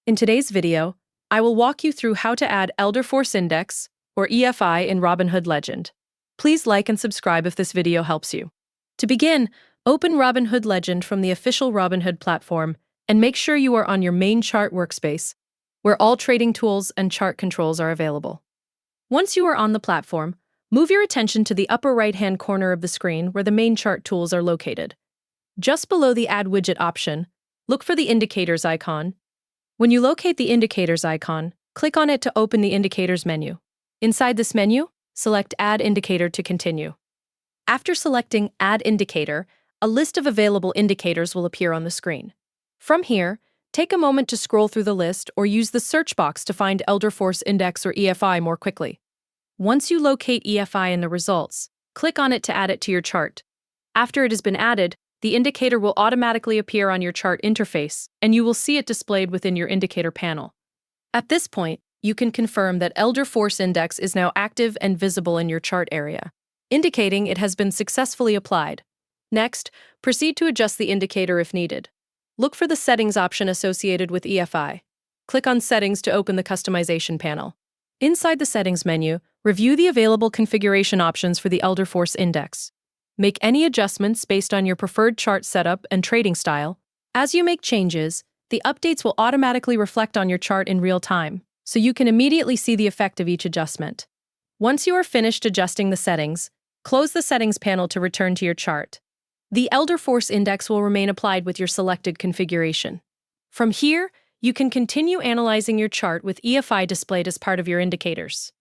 In today's video, I will walk you through how to add Elder Force Index, or EFI, in Robinhood Legend. Please like and subscribe if this video helps you. To begin, open Robinhood Legend from the official Robinhood platform and make sure you are on your main chart workspace, where all trading tools and chart controls are available. Once you are on the platform, move your attention to the upper right-hand corner of the screen where the main chart tools are located. Just below the Add Widget option, look for the Indicators icon. When you locate the Indicators icon, click on it to open the Indicators menu. Inside this menu, select Add Indicator to continue. After selecting Add Indicator, a list of available indicators will appear on the screen. From here, take a moment to scroll through the list or use the search box to find Elder Force Index or EFI more quickly. Once you locate EFI in the results, click on it to add it to your chart. After it has been added, the indicator will automatically appear on your chart interface, and you will see it displayed within your indicator panel. At this point, you can confirm that Elder Force Index is now active and visible in your chart area, indicating it has been successfully applied. Next, proceed to adjust the indicator if needed. Look for the Settings option associated with EFI. Click on Settings to open the Customization panel. Inside the Settings menu, review the available configuration options for the Elder Force Index. Make any adjustments based on your preferred chart setup and trading style. As you make changes, the updates will automatically reflect on your chart in real time, so you can immediately see the effect of each adjustment. Once you are finished adjusting the settings, close the Settings panel to return to your chart. The Elder Force Index will remain applied with your selected configuration. From here, you can continue analyzing your chart with EFI displayed as part of your indicators.